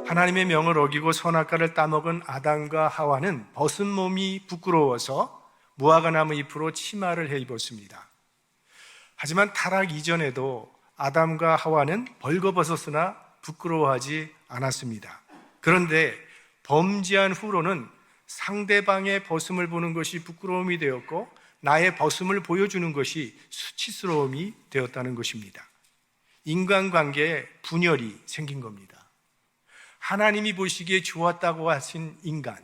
하나님의 명을 어기고 선악과를 따먹은 아담과 하와는 벗은 몸이 부끄러워서 무화과 나무 잎으로 치마를 해 입었습니다. 하지만 타락 이전에도 아담과 하와는 벌거벗었으나 부끄러워하지 않았습니다. 그런데 범죄한 후로는 상대방의 벗음을 보는 것이 부끄러움이 되었고 나의 벗음을 보여주는 것이 수치스러움이 되었다는 것입니다. 인간관계에 분열이 생긴 겁니다. 하나님이 보시기에 좋았다고 하신 인간,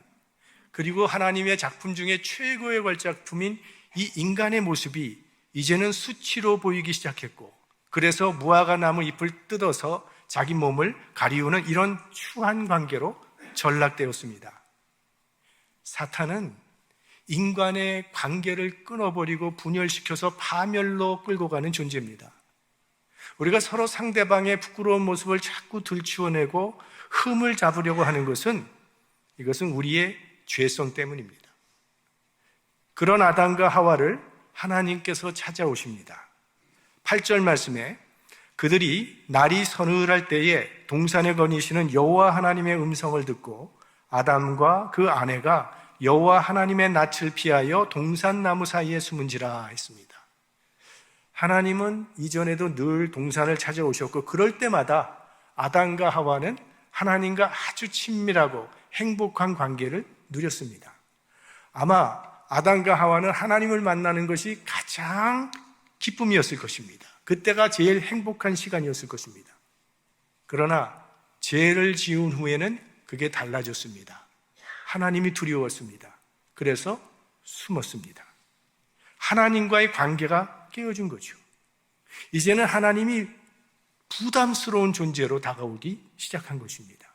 그리고 하나님의 작품 중에 최고의 걸작품인 이 인간의 모습이 이제는 수치로 보이기 시작했고, 그래서 무화과 나무 잎을 뜯어서 자기 몸을 가리우는 이런 추한 관계로 전락되었습니다. 사탄은 인간의 관계를 끊어버리고 분열시켜서 파멸로 끌고 가는 존재입니다. 우리가 서로 상대방의 부끄러운 모습을 자꾸 들추어내고 흠을 잡으려고 하는 것은 이것은 우리의 죄성 때문입니다. 그런 아담과 하와를 하나님께서 찾아오십니다. 8절 말씀에 그들이 날이 서늘할 때에 동산에 거니시는 여호와 하나님의 음성을 듣고 아담과 그 아내가 여호와 하나님의 낯을 피하여 동산나무 사이에 숨은지라 했습니다. 하나님은 이전에도 늘 동산을 찾아오셨고 그럴 때마다 아담과 하와는 하나님과 아주 친밀하고 행복한 관계를 누렸습니다. 아마 아담과 하와는 하나님을 만나는 것이 가장 기쁨이었을 것입니다. 그때가 제일 행복한 시간이었을 것입니다. 그러나 죄를 지은 후에는 그게 달라졌습니다. 하나님이 두려웠습니다. 그래서 숨었습니다. 하나님과의 관계가 깨어진 거죠. 이제는 하나님이 부담스러운 존재로 다가오기 시작한 것입니다.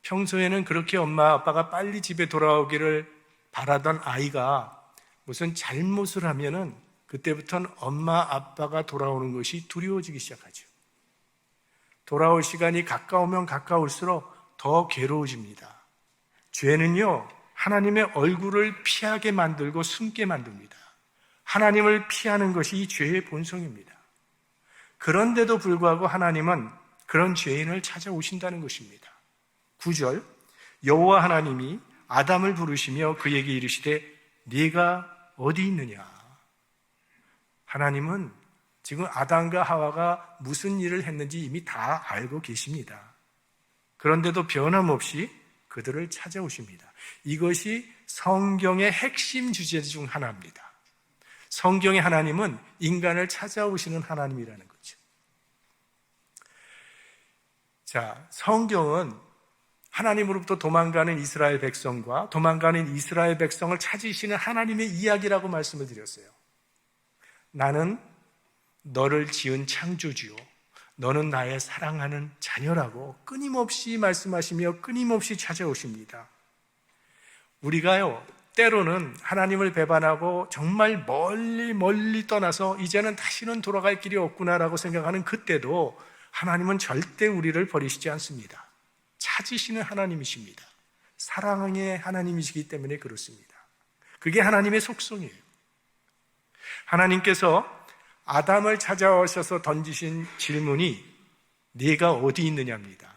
평소에는 그렇게 엄마 아빠가 빨리 집에 돌아오기를 바라던 아이가 무슨 잘못을 하면은 그때부터는 엄마 아빠가 돌아오는 것이 두려워지기 시작하죠. 돌아올 시간이 가까우면 가까울수록 더 괴로워집니다. 죄는요, 하나님의 얼굴을 피하게 만들고 숨게 만듭니다. 하나님을 피하는 것이 이 죄의 본성입니다. 그런데도 불구하고 하나님은 그런 죄인을 찾아오신다는 것입니다. 9절, 여호와 하나님이 아담을 부르시며 그에게 이르시되 네가 어디 있느냐? 하나님은 지금 아담과 하와가 무슨 일을 했는지 이미 다 알고 계십니다. 그런데도 변함없이 그들을 찾아오십니다. 이것이 성경의 핵심 주제 중 하나입니다. 성경의 하나님은 인간을 찾아오시는 하나님이라는 거죠. 자, 성경은 하나님으로부터 도망가는 이스라엘 백성과 도망가는 이스라엘 백성을 찾으시는 하나님의 이야기라고 말씀을 드렸어요. 나는 너를 지은 창조주요, 너는 나의 사랑하는 자녀라고 끊임없이 말씀하시며 끊임없이 찾아오십니다. 우리가요, 때로는 하나님을 배반하고 정말 멀리 떠나서 이제는 다시는 돌아갈 길이 없구나라고 생각하는 그때도 하나님은 절대 우리를 버리시지 않습니다. 찾으시는 하나님이십니다. 사랑의 하나님이시기 때문에 그렇습니다. 그게 하나님의 속성이에요. 하나님께서 아담을 찾아오셔서 던지신 질문이 네가 어디 있느냐입니다.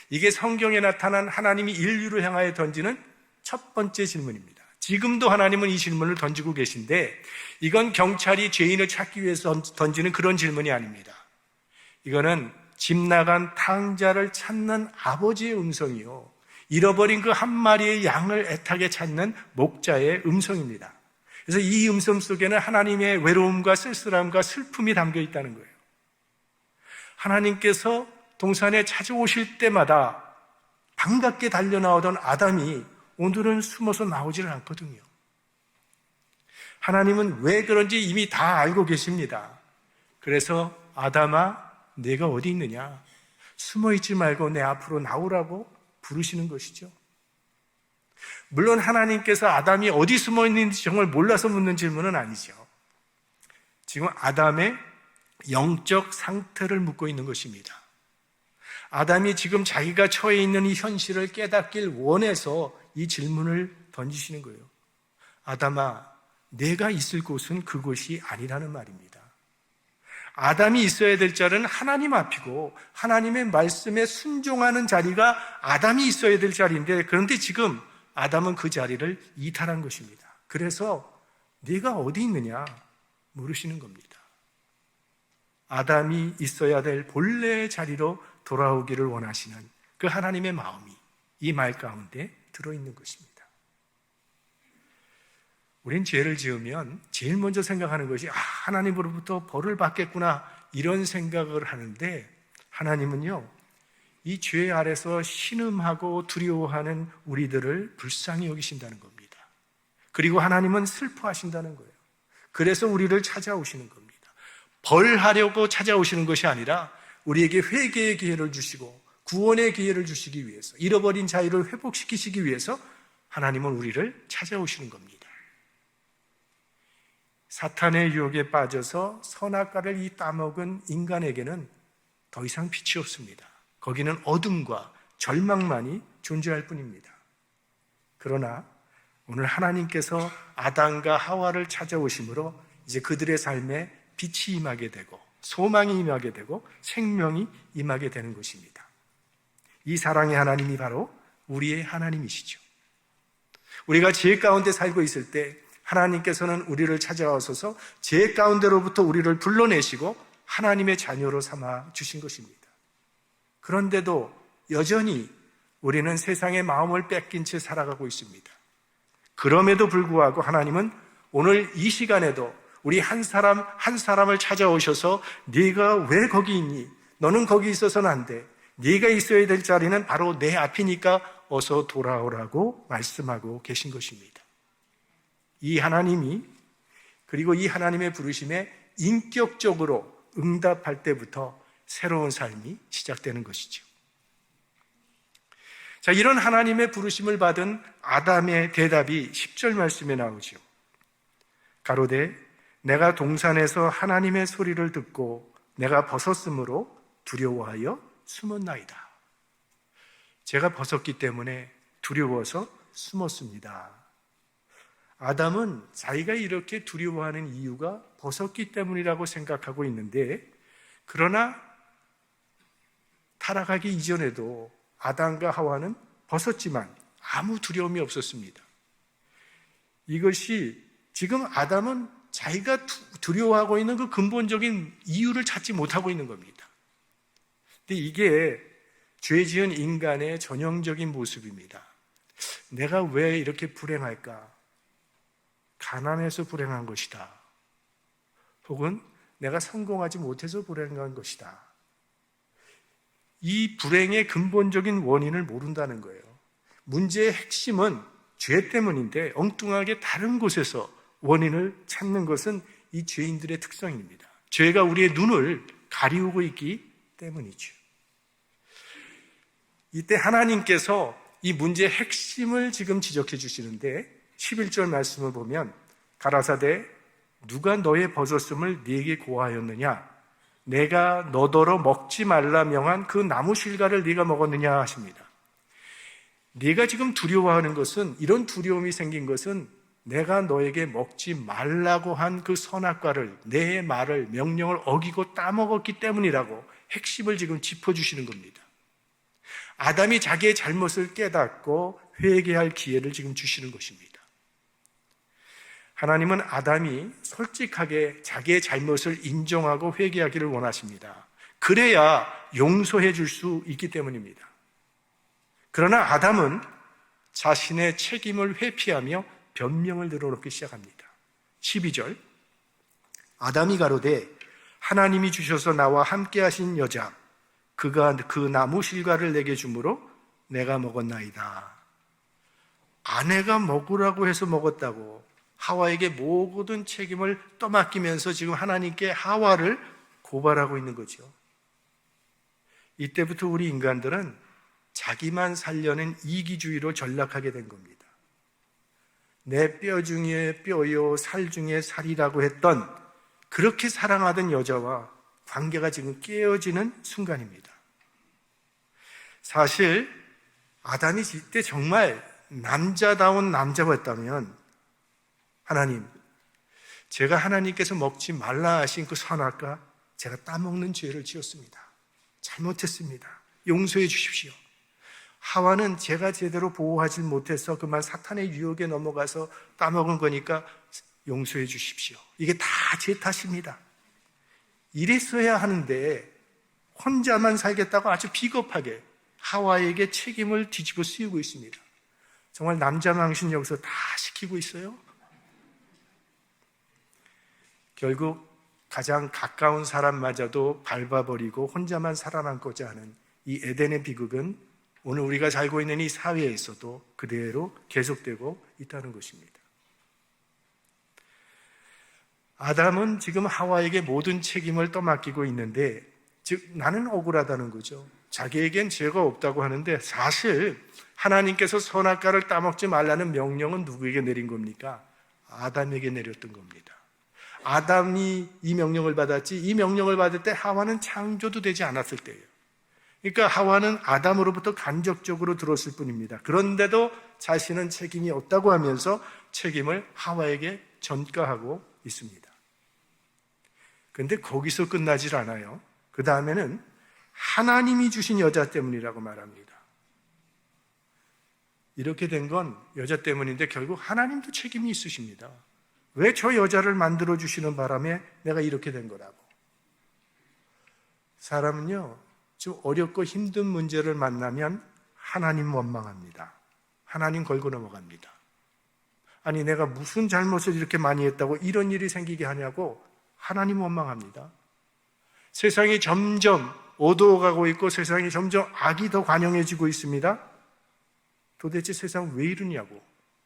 이게 성경에 나타난 하나님이 인류를 향하여 던지는 첫 번째 질문입니다. 지금도 하나님은 이 질문을 던지고 계신데 이건 경찰이 죄인을 찾기 위해서 던지는 그런 질문이 아닙니다. 이거는 집 나간 탕자를 찾는 아버지의 음성이요, 잃어버린 그 한 마리의 양을 애타게 찾는 목자의 음성입니다. 그래서 이 음성 속에는 하나님의 외로움과 쓸쓸함과 슬픔이 담겨 있다는 거예요. 하나님께서 동산에 찾아오실 때마다 반갑게 달려나오던 아담이 오늘은 숨어서 나오지를 않거든요. 하나님은 왜 그런지 이미 다 알고 계십니다. 그래서 아담아, 내가 어디 있느냐? 숨어있지 말고 내 앞으로 나오라고 부르시는 것이죠. 물론 하나님께서 아담이 어디 숨어 있는지 정말 몰라서 묻는 질문은 아니죠. 지금 아담의 영적 상태를 묻고 있는 것입니다. 아담이 지금 자기가 처해 있는 이 현실을 깨닫길 원해서 이 질문을 던지시는 거예요. 아담아, 내가 있을 곳은 그곳이 아니라는 말입니다. 아담이 있어야 될 자리는 하나님 앞이고 하나님의 말씀에 순종하는 자리가 아담이 있어야 될 자리인데, 그런데 지금 아담은 그 자리를 이탈한 것입니다. 그래서 네가 어디 있느냐 물으시는 겁니다. 아담이 있어야 될 본래의 자리로 돌아오기를 원하시는 그 하나님의 마음이 이 말 가운데 들어있는 것입니다. 우린 죄를 지으면 제일 먼저 생각하는 것이 하나님으로부터 벌을 받겠구나 이런 생각을 하는데, 하나님은요 이 죄 아래서 신음하고 두려워하는 우리들을 불쌍히 여기신다는 겁니다. 그리고 하나님은 슬퍼하신다는 거예요. 그래서 우리를 찾아오시는 겁니다. 벌하려고 찾아오시는 것이 아니라 우리에게 회개의 기회를 주시고 구원의 기회를 주시기 위해서, 잃어버린 자유를 회복시키시기 위해서 하나님은 우리를 찾아오시는 겁니다. 사탄의 유혹에 빠져서 선악과를 따먹은 인간에게는 더 이상 빛이 없습니다. 거기는 어둠과 절망만이 존재할 뿐입니다. 그러나 오늘 하나님께서 아담과 하와를 찾아오심으로 이제 그들의 삶에 빛이 임하게 되고 소망이 임하게 되고 생명이 임하게 되는 것입니다. 이 사랑의 하나님이 바로 우리의 하나님이시죠. 우리가 죄 가운데 살고 있을 때 하나님께서는 우리를 찾아오셔서 죄 가운데로부터 우리를 불러내시고 하나님의 자녀로 삼아 주신 것입니다. 그런데도 여전히 우리는 세상의 마음을 뺏긴 채 살아가고 있습니다. 그럼에도 불구하고 하나님은 오늘 이 시간에도 우리 한 사람 한 사람을 찾아오셔서 네가 왜 거기 있니? 너는 거기 있어서는 안 돼. 네가 있어야 될 자리는 바로 내 앞이니까 어서 돌아오라고 말씀하고 계신 것입니다. 이 하나님이, 그리고 이 하나님의 부르심에 인격적으로 응답할 때부터 새로운 삶이 시작되는 것이죠. 자, 이런 하나님의 부르심을 받은 아담의 대답이 10절 말씀에 나오죠. 가로되 내가 동산에서 하나님의 소리를 듣고 내가 벗었으므로 두려워하여 숨었나이다. 제가 벗었기 때문에 두려워서 숨었습니다. 아담은 자기가 이렇게 두려워하는 이유가 벗었기 때문이라고 생각하고 있는데, 그러나 타락하기 이전에도 아담과 하와는 벗었지만 아무 두려움이 없었습니다. 이것이 지금 아담은 자기가 두려워하고 있는 그 근본적인 이유를 찾지 못하고 있는 겁니다. 근데 이게 죄 지은 인간의 전형적인 모습입니다. 내가 왜 이렇게 불행할까? 가난해서 불행한 것이다. 혹은 내가 성공하지 못해서 불행한 것이다. 이 불행의 근본적인 원인을 모른다는 거예요. 문제의 핵심은 죄 때문인데 엉뚱하게 다른 곳에서 원인을 찾는 것은 이 죄인들의 특성입니다. 죄가 우리의 눈을 가리우고 있기 때문이죠. 이때 하나님께서 이 문제의 핵심을 지금 지적해 주시는데, 11절 말씀을 보면 가라사대 누가 너의 벗었음을 네게 고하였느냐? 내가 너더러 먹지 말라 명한 그 나무 실과를 네가 먹었느냐 하십니다. 네가 지금 두려워하는 것은, 이런 두려움이 생긴 것은 내가 너에게 먹지 말라고 한 그 선악과를, 내 말을, 명령을 어기고 따먹었기 때문이라고 핵심을 지금 짚어주시는 겁니다. 아담이 자기의 잘못을 깨닫고 회개할 기회를 지금 주시는 것입니다. 하나님은 아담이 솔직하게 자기의 잘못을 인정하고 회개하기를 원하십니다. 그래야 용서해 줄 수 있기 때문입니다. 그러나 아담은 자신의 책임을 회피하며 변명을 늘어놓기 시작합니다. 12절 아담이 가로되 하나님이 주셔서 나와 함께 하신 여자 그가 그 나무 실과를 내게 주므로 내가 먹었나이다. 아내가 먹으라고 해서 먹었다고 하와에게 모든 책임을 떠맡기면서 지금 하나님께 하와를 고발하고 있는 거죠. 이때부터 우리 인간들은 자기만 살려는 이기주의로 전락하게 된 겁니다. 내 뼈 중에 뼈요 살 중에 살이라고 했던, 그렇게 사랑하던 여자와 관계가 지금 깨어지는 순간입니다. 사실 아담이 이때 정말 남자다운 남자였다면, 하나님, 제가 하나님께서 먹지 말라 하신 그 선악과 제가 따먹는 죄를 지었습니다. 잘못했습니다. 용서해 주십시오. 하와는 제가 제대로 보호하지 못해서 그만 사탄의 유혹에 넘어가서 따먹은 거니까 용서해 주십시오. 이게 다 제 탓입니다. 이랬어야 하는데 혼자만 살겠다고 아주 비겁하게 하와에게 책임을 뒤집어 씌우고 있습니다. 정말 남자 망신 여기서 다 시키고 있어요. 결국 가장 가까운 사람마저도 밟아버리고 혼자만 살아남고자 하는 이 에덴의 비극은 오늘 우리가 살고 있는 이 사회에서도 그대로 계속되고 있다는 것입니다. 아담은 지금 하와에게 모든 책임을 떠맡기고 있는데, 즉 나는 억울하다는 거죠. 자기에겐 죄가 없다고 하는데 사실 하나님께서 선악과를 따먹지 말라는 명령은 누구에게 내린 겁니까? 아담에게 내렸던 겁니다. 아담이 이 명령을 받았지, 이 명령을 받을 때 하와는 창조도 되지 않았을 때예요. 그러니까 하와는 아담으로부터 간접적으로 들었을 뿐입니다. 그런데도 자신은 책임이 없다고 하면서 책임을 하와에게 전가하고 있습니다. 그런데 거기서 끝나질 않아요. 그 다음에는 하나님이 주신 여자 때문이라고 말합니다. 이렇게 된 건 여자 때문인데 결국 하나님도 책임이 있으십니다. 왜 저 여자를 만들어 주시는 바람에 내가 이렇게 된 거라고. 사람은요, 좀 어렵고 힘든 문제를 만나면 하나님 원망합니다. 하나님 걸고 넘어갑니다. 아니 내가 무슨 잘못을 이렇게 많이 했다고 이런 일이 생기게 하냐고 하나님 원망합니다. 세상이 점점 어두워가고 있고 세상이 점점 악이 더 관영해지고 있습니다. 도대체 세상 왜 이러냐고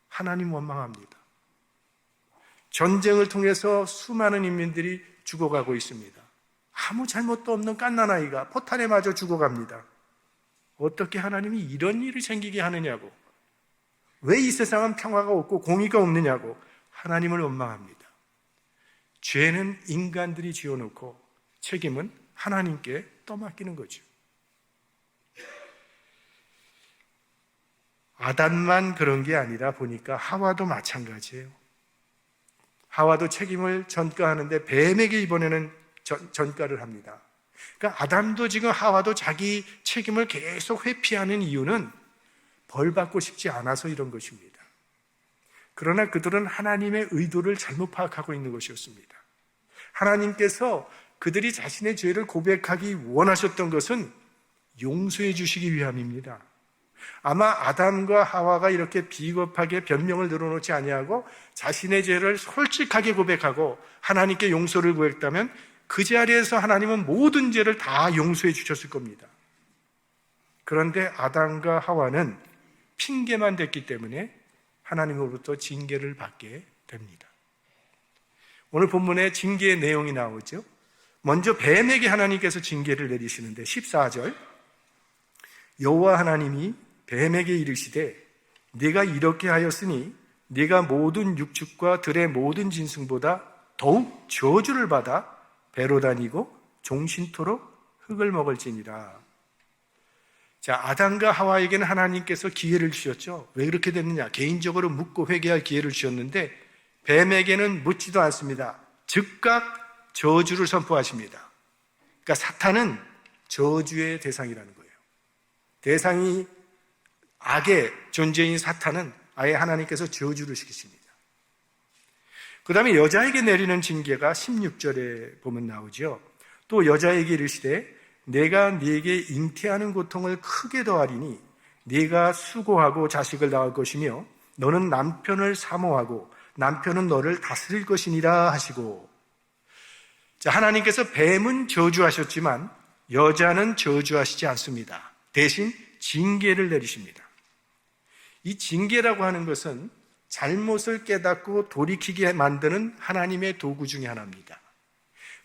하나님 원망합니다. 전쟁을 통해서 수많은 인민들이 죽어가고 있습니다. 아무 잘못도 없는 갓난아이가 포탄에 맞아 죽어갑니다. 어떻게 하나님이 이런 일을 생기게 하느냐고, 왜 이 세상은 평화가 없고 공의가 없느냐고 하나님을 원망합니다. 죄는 인간들이 지어놓고 책임은 하나님께 떠맡기는 거죠. 아담만 그런 게 아니라 보니까 하와도 마찬가지예요. 하와도 책임을 전가하는데 뱀에게 이번에는 전가를 합니다. 그러니까 아담도 지금 하와도 자기 책임을 계속 회피하는 이유는 벌 받고 싶지 않아서 이런 것입니다. 그러나 그들은 하나님의 의도를 잘못 파악하고 있는 것이었습니다. 하나님께서 그들이 자신의 죄를 고백하기 원하셨던 것은 용서해 주시기 위함입니다. 아마 아담과 하와가 이렇게 비겁하게 변명을 늘어놓지 아니하고 자신의 죄를 솔직하게 고백하고 하나님께 용서를 구했다면 그 자리에서 하나님은 모든 죄를 다 용서해 주셨을 겁니다. 그런데 아담과 하와는 핑계만 댔기 때문에 하나님으로부터 징계를 받게 됩니다. 오늘 본문에 징계의 내용이 나오죠. 먼저 뱀에게 하나님께서 징계를 내리시는데 14절, 여호와 하나님이 뱀에게 이르시되 네가 이렇게 하였으니 네가 모든 육축과 들의 모든 짐승보다 더욱 저주를 받아 배로 다니고 종신토록 흙을 먹을지니라. 자, 아담과 하와에게는 하나님께서 기회를 주셨죠. 왜 그렇게 됐느냐? 개인적으로 묻고 회개할 기회를 주셨는데 뱀에게는 묻지도 않습니다. 즉각 저주를 선포하십니다. 그러니까 사탄은 저주의 대상이라는 거예요. 대상이 악의 존재인 사탄은 아예 하나님께서 저주를 시키십니다. 그 다음에 여자에게 내리는 징계가 16절에 보면 나오죠. 또 여자에게 이르시되 내가 네게 잉태하는 고통을 크게 더하리니 네가 수고하고 자식을 낳을 것이며 너는 남편을 사모하고 남편은 너를 다스릴 것이니라 하시고. 자, 하나님께서 뱀은 저주하셨지만 여자는 저주하시지 않습니다. 대신 징계를 내리십니다. 이 징계라고 하는 것은 잘못을 깨닫고 돌이키게 만드는 하나님의 도구 중에 하나입니다.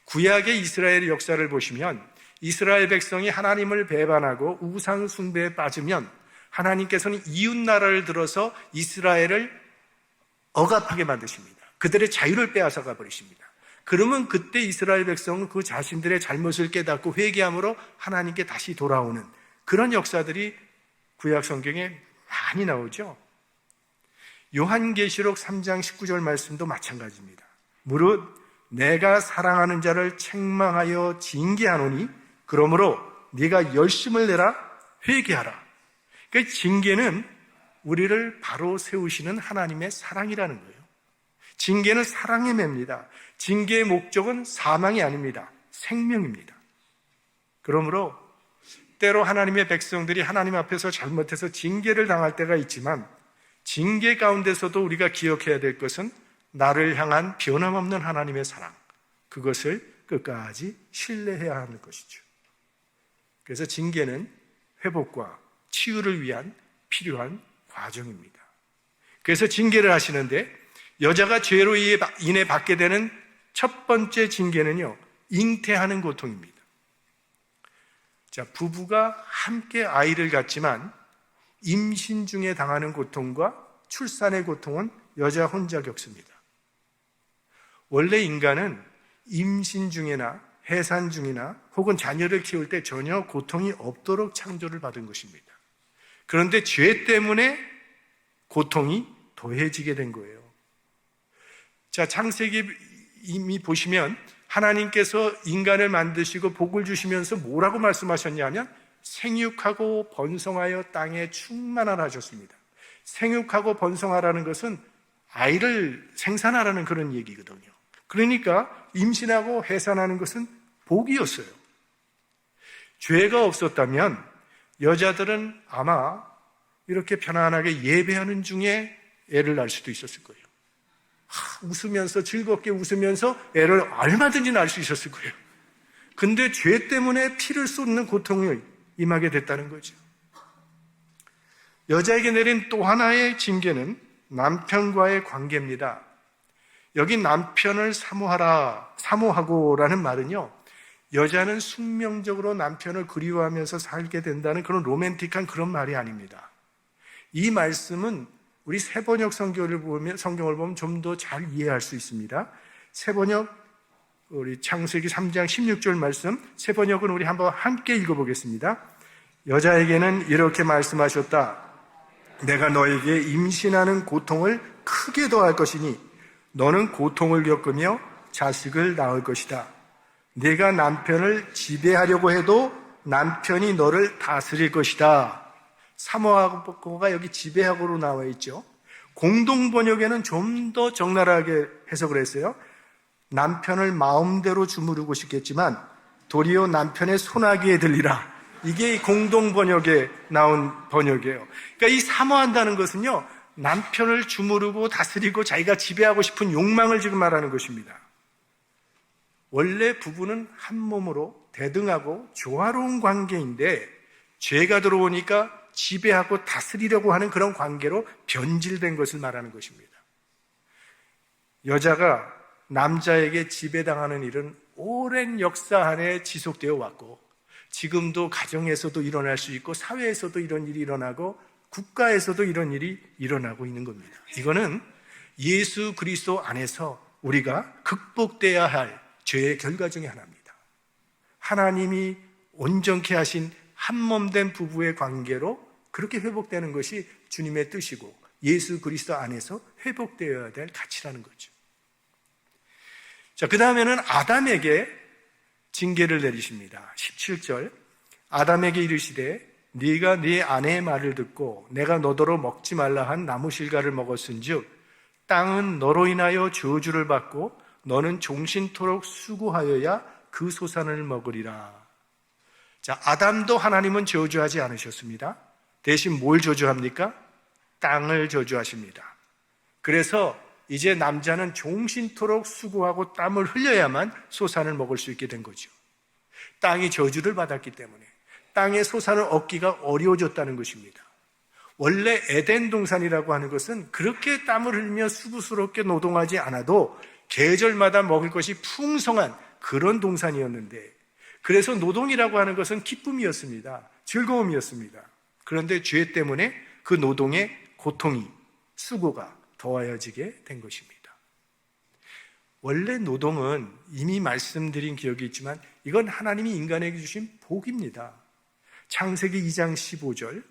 구약의 이스라엘의 역사를 보시면 이스라엘 백성이 하나님을 배반하고 우상 숭배에 빠지면 하나님께서는 이웃 나라를 들어서 이스라엘을 억압하게 만드십니다. 그들의 자유를 빼앗아가 버리십니다. 그러면 그때 이스라엘 백성은 그 자신들의 잘못을 깨닫고 회개함으로 하나님께 다시 돌아오는 그런 역사들이 구약 성경에 많이 나오죠. 요한계시록 3장 19절 말씀도 마찬가지입니다. 무릇 내가 사랑하는 자를 책망하여 징계하노니 그러므로 네가 열심을 내라 회개하라. 그러니까 징계는 우리를 바로 세우시는 하나님의 사랑이라는 거예요. 징계는 사랑의 맵니다. 징계의 목적은 사망이 아닙니다. 생명입니다. 그러므로 때로 하나님의 백성들이 하나님 앞에서 잘못해서 징계를 당할 때가 있지만 징계 가운데서도 우리가 기억해야 될 것은 나를 향한 변함없는 하나님의 사랑, 그것을 끝까지 신뢰해야 하는 것이죠. 그래서 징계는 회복과 치유를 위한 필요한 과정입니다. 그래서 징계를 하시는데 여자가 죄로 인해 받게 되는 첫 번째 징계는요, 잉태하는 고통입니다. 자, 부부가 함께 아이를 갖지만 임신 중에 당하는 고통과 출산의 고통은 여자 혼자 겪습니다. 원래 인간은 임신 중이나 해산 중이나 혹은 자녀를 키울 때 전혀 고통이 없도록 창조를 받은 것입니다. 그런데 죄 때문에 고통이 더해지게 된 거예요. 자, 창세기 이미 보시면 하나님께서 인간을 만드시고 복을 주시면서 뭐라고 말씀하셨냐면 생육하고 번성하여 땅에 충만하라 하셨습니다. 생육하고 번성하라는 것은 아이를 생산하라는 그런 얘기거든요. 그러니까 임신하고 해산하는 것은 복이었어요. 죄가 없었다면 여자들은 아마 이렇게 편안하게 예배하는 중에 애를 낳을 수도 있었을 거예요. 웃으면서 즐겁게 웃으면서 애를 얼마든지 낳을 수 있었을 거예요. 근데 죄 때문에 피를 쏟는 고통이 임하게 됐다는 거죠. 여자에게 내린 또 하나의 징계는 남편과의 관계입니다. 여기 남편을 사모하고라는 말은요, 여자는 숙명적으로 남편을 그리워하면서 살게 된다는 그런 로맨틱한 그런 말이 아닙니다. 이 말씀은 우리 세번역 성경을 보면 좀 더 잘 이해할 수 있습니다. 세번역 우리 창세기 3장 16절 말씀, 세번역은 우리 한번 함께 읽어보겠습니다. 여자에게는 이렇게 말씀하셨다. 내가 너에게 임신하는 고통을 크게 더할 것이니 너는 고통을 겪으며 자식을 낳을 것이다. 네가 남편을 지배하려고 해도 남편이 너를 다스릴 것이다. 사모하고가 여기 지배하고로 나와 있죠. 공동번역에는 좀 더 적나라하게 해석을 했어요. 남편을 마음대로 주무르고 싶겠지만 도리어 남편의 손아귀에 들리라. 이게 공동번역에 나온 번역이에요. 그러니까 이 사모한다는 것은요, 남편을 주무르고 다스리고 자기가 지배하고 싶은 욕망을 지금 말하는 것입니다. 원래 부부는 한 몸으로 대등하고 조화로운 관계인데 죄가 들어오니까 지배하고 다스리려고 하는 그런 관계로 변질된 것을 말하는 것입니다. 여자가 남자에게 지배당하는 일은 오랜 역사 안에 지속되어 왔고 지금도 가정에서도 일어날 수 있고 사회에서도 이런 일이 일어나고 국가에서도 이런 일이 일어나고 있는 겁니다. 이거는 예수 그리스도 안에서 우리가 극복돼야 할 죄의 결과 중에 하나입니다. 하나님이 온전케 하신 한몸된 부부의 관계로 그렇게 회복되는 것이 주님의 뜻이고 예수 그리스도 안에서 회복되어야 될 가치라는 거죠. 자, 그 다음에는 아담에게 징계를 내리십니다. 17절 아담에게 이르시되 네가 네 아내의 말을 듣고 내가 너더러 먹지 말라 한 나무 실과를 먹었은즉 땅은 너로 인하여 저주를 받고 너는 종신토록 수고하여야 그 소산을 먹으리라. 자, 아담도 하나님은 저주하지 않으셨습니다. 대신 뭘 저주합니까? 땅을 저주하십니다. 그래서 이제 남자는 종신토록 수고하고 땀을 흘려야만 소산을 먹을 수 있게 된 거죠. 땅이 저주를 받았기 때문에 땅의 소산을 얻기가 어려워졌다는 것입니다. 원래 에덴 동산이라고 하는 것은 그렇게 땀을 흘리며 수고스럽게 노동하지 않아도 계절마다 먹을 것이 풍성한 그런 동산이었는데 그래서 노동이라고 하는 것은 기쁨이었습니다. 즐거움이었습니다. 그런데 죄 때문에 그 노동의 고통이, 수고가 더하여지게 된 것입니다. 원래 노동은 이미 말씀드린 기억이 있지만 이건 하나님이 인간에게 주신 복입니다. 창세기 2장 15절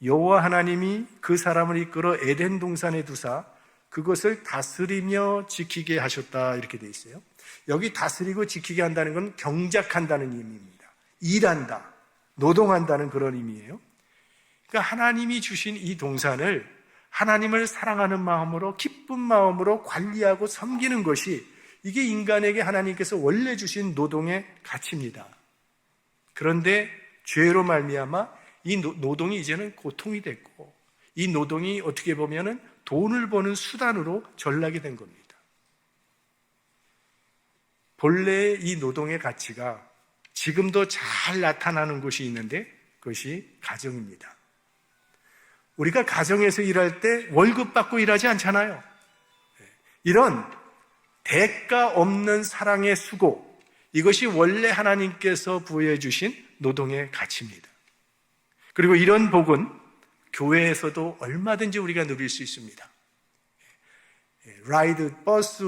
여호와 하나님이 그 사람을 이끌어 에덴 동산에 두사 그것을 다스리며 지키게 하셨다 이렇게 돼 있어요. 여기 다스리고 지키게 한다는 건 경작한다는 의미입니다. 일한다, 노동한다는 그런 의미예요. 그러니까 하나님이 주신 이 동산을 하나님을 사랑하는 마음으로, 기쁜 마음으로 관리하고 섬기는 것이, 이게 인간에게 하나님께서 원래 주신 노동의 가치입니다. 그런데 죄로 말미암아 이 노동이 이제는 고통이 됐고, 이 노동이 어떻게 보면은 돈을 버는 수단으로 전락이 된 겁니다. 본래 이 노동의 가치가 지금도 잘 나타나는 곳이 있는데 그것이 가정입니다. 우리가 가정에서 일할 때 월급 받고 일하지 않잖아요. 이런 대가 없는 사랑의 수고, 이것이 원래 하나님께서 부여해 주신 노동의 가치입니다. 그리고 이런 복은 교회에서도 얼마든지 우리가 누릴 수 있습니다. 라이드, 버스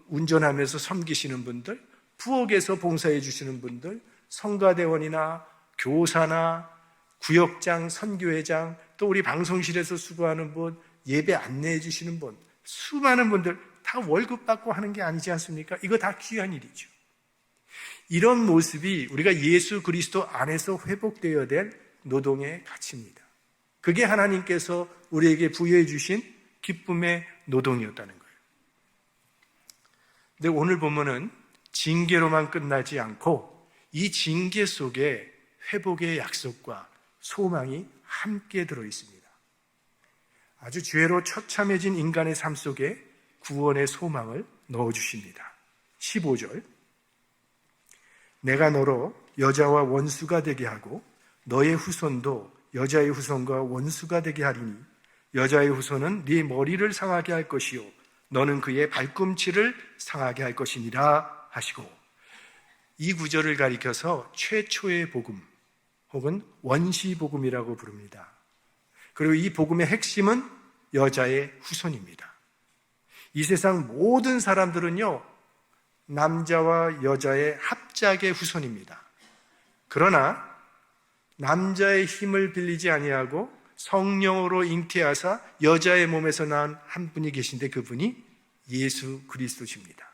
운전하면서 섬기시는 분들, 부엌에서 봉사해 주시는 분들, 성가대원이나 교사나 구역장, 선교회장, 또 우리 방송실에서 수고하는 분, 예배 안내해 주시는 분, 수많은 분들 다 월급 받고 하는 게 아니지 않습니까? 이거 다 귀한 일이죠. 이런 모습이 우리가 예수 그리스도 안에서 회복되어야 될 노동의 가치입니다. 그게 하나님께서 우리에게 부여해 주신 기쁨의 노동이었다는 거예요. 근데 오늘 본문은 징계로만 끝나지 않고 이 징계 속에 회복의 약속과 소망이 함께 들어 있습니다. 아주 죄로 처참해진 인간의 삶 속에 구원의 소망을 넣어주십니다. 15절, 내가 너로 여자와 원수가 되게 하고 너의 후손도 여자의 후손과 원수가 되게 하리니 여자의 후손은 네 머리를 상하게 할 것이요 너는 그의 발꿈치를 상하게 할 것이니라 하시고, 이 구절을 가리켜서 최초의 복음 혹은 원시 복음이라고 부릅니다. 그리고 이 복음의 핵심은 여자의 후손입니다. 이 세상 모든 사람들은요, 남자와 여자의 합작의 후손입니다. 그러나 남자의 힘을 빌리지 아니하고 성령으로 잉태하사 여자의 몸에서 낳은 한 분이 계신데 그분이 예수 그리스도십니다.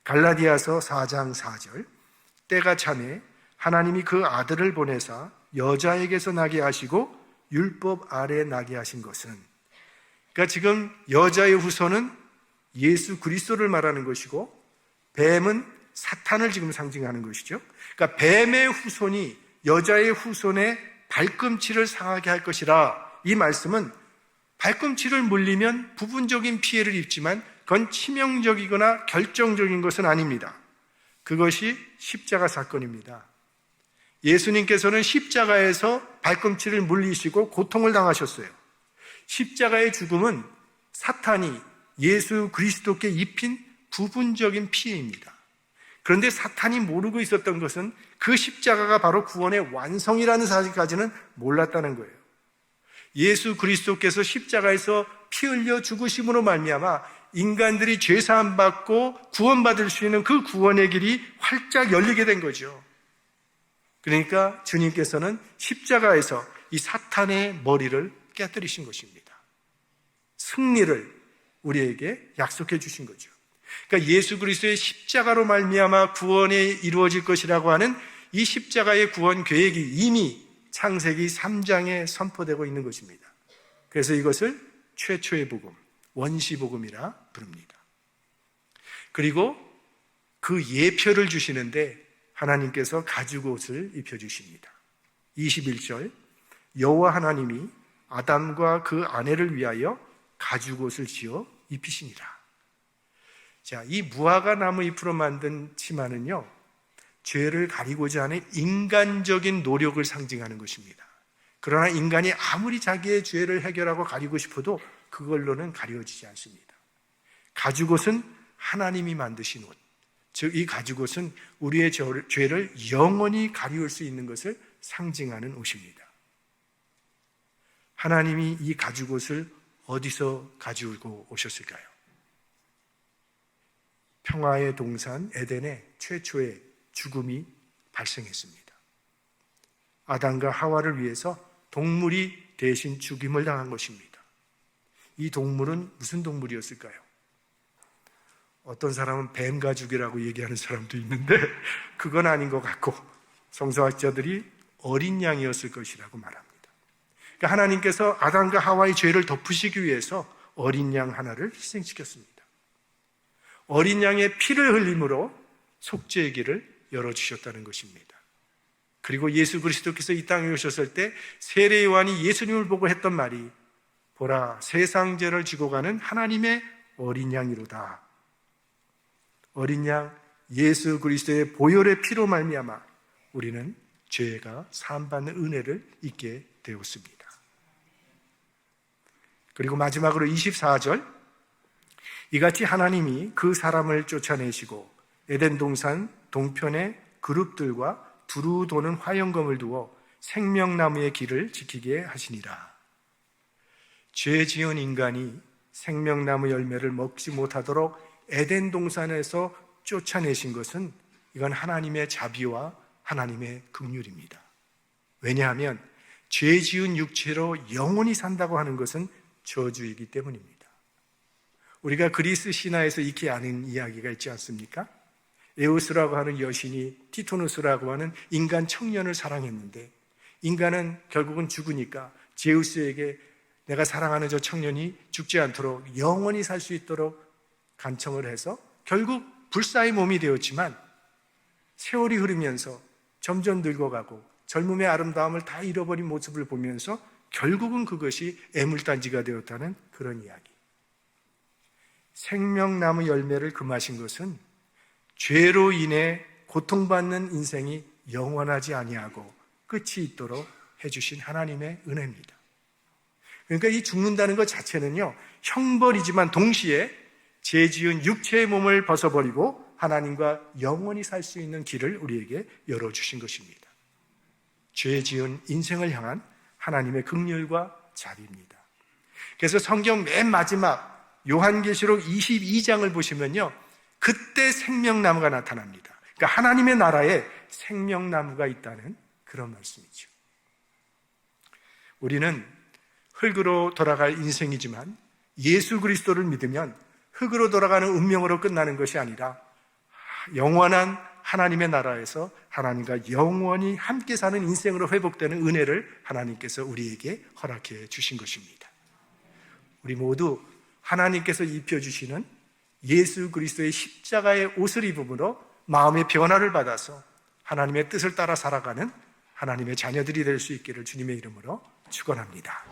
갈라디아서 4장 4절, 때가 차매 하나님이 그 아들을 보내사 여자에게서 나게 하시고 율법 아래 나게 하신 것은, 그러니까 지금 여자의 후손은 예수 그리스도를 말하는 것이고 뱀은 사탄을 지금 상징하는 것이죠. 그러니까 뱀의 후손이 여자의 후손의 발꿈치를 상하게 할 것이라, 이 말씀은 발꿈치를 물리면 부분적인 피해를 입지만 그건 치명적이거나 결정적인 것은 아닙니다. 그것이 십자가 사건입니다. 예수님께서는 십자가에서 발꿈치를 물리시고 고통을 당하셨어요. 십자가의 죽음은 사탄이 예수 그리스도께 입힌 부분적인 피해입니다. 그런데 사탄이 모르고 있었던 것은 그 십자가가 바로 구원의 완성이라는 사실까지는 몰랐다는 거예요. 예수 그리스도께서 십자가에서 피 흘려 죽으심으로 말미암아 인간들이 죄사함 받고 구원받을 수 있는 그 구원의 길이 활짝 열리게 된 거죠. 그러니까 주님께서는 십자가에서 이 사탄의 머리를 깨뜨리신 것입니다. 승리를 우리에게 약속해 주신 거죠. 그러니까 예수 그리스도의 십자가로 말미암아 구원이 이루어질 것이라고 하는 이 십자가의 구원 계획이 이미 창세기 3장에 선포되고 있는 것입니다. 그래서 이것을 최초의 복음, 원시 복음이라 부릅니다. 그리고 그 예표를 주시는데 하나님께서 가죽옷을 입혀주십니다. 21절, 여호와 하나님이 아담과 그 아내를 위하여 가죽옷을 지어 입히시니라. 자, 이 무화과 나무 잎으로 만든 치마는요, 죄를 가리고자 하는 인간적인 노력을 상징하는 것입니다. 그러나 인간이 아무리 자기의 죄를 해결하고 가리고 싶어도 그걸로는 가려지지 않습니다. 가죽옷은 하나님이 만드신 옷, 즉 이 가죽옷은 우리의 죄를 영원히 가리울 수 있는 것을 상징하는 옷입니다. 하나님이 이 가죽옷을 어디서 가지고 오셨을까요? 평화의 동산 에덴에 최초의 죽음이 발생했습니다. 아담과 하와를 위해서 동물이 대신 죽임을 당한 것입니다. 이 동물은 무슨 동물이었을까요? 어떤 사람은 뱀 가죽이라고 얘기하는 사람도 있는데 그건 아닌 것 같고 성서학자들이 어린 양이었을 것이라고 말합니다. 그러니까 하나님께서 아담과 하와의 죄를 덮으시기 위해서 어린 양 하나를 희생시켰습니다. 어린 양의 피를 흘림으로 속죄의 길을 열어주셨다는 것입니다. 그리고 예수 그리스도께서 이 땅에 오셨을 때 세례 요한이 예수님을 보고 했던 말이 보라 세상 죄를 지고 가는 하나님의 어린 양이로다. 어린 양 예수 그리스도의 보혈의 피로 말미암아 우리는 죄가 사함받는 은혜를 잊게 되었습니다. 그리고 마지막으로 24절 이같이 하나님이 그 사람을 쫓아내시고 에덴 동산 동편에 그룹들과 두루 도는 화영검을 두어 생명나무의 길을 지키게 하시니라. 죄 지은 인간이 생명나무 열매를 먹지 못하도록 에덴 동산에서 쫓아내신 것은 이건 하나님의 자비와 하나님의 긍휼입니다. 왜냐하면 죄 지은 육체로 영원히 산다고 하는 것은 저주이기 때문입니다. 우리가 그리스 신화에서 익히 아는 이야기가 있지 않습니까? 에우스라고 하는 여신이 티토누스라고 하는 인간 청년을 사랑했는데 인간은 결국은 죽으니까 제우스에게 내가 사랑하는 저 청년이 죽지 않도록 영원히 살 수 있도록 간청을 해서 결국 불사의 몸이 되었지만 세월이 흐르면서 점점 늙어가고 젊음의 아름다움을 다 잃어버린 모습을 보면서 결국은 그것이 애물단지가 되었다는 그런 이야기. 생명나무 열매를 금하신 것은 죄로 인해 고통받는 인생이 영원하지 아니하고 끝이 있도록 해주신 하나님의 은혜입니다. 그러니까 이 죽는다는 것 자체는요, 형벌이지만 동시에 죄 지은 육체의 몸을 벗어버리고 하나님과 영원히 살 수 있는 길을 우리에게 열어주신 것입니다. 죄 지은 인생을 향한 하나님의 긍휼과 자비입니다. 그래서 성경 맨 마지막 요한계시록 22장을 보시면요, 그때 생명나무가 나타납니다. 그러니까 하나님의 나라에 생명나무가 있다는 그런 말씀이죠. 우리는 흙으로 돌아갈 인생이지만 예수 그리스도를 믿으면 흙으로 돌아가는 운명으로 끝나는 것이 아니라 영원한 하나님의 나라에서 하나님과 영원히 함께 사는 인생으로 회복되는 은혜를 하나님께서 우리에게 허락해 주신 것입니다. 우리 모두 하나님께서 입혀주시는 예수 그리스도의 십자가의 옷을 입음으로 마음의 변화를 받아서 하나님의 뜻을 따라 살아가는 하나님의 자녀들이 될 수 있기를 주님의 이름으로 축원합니다.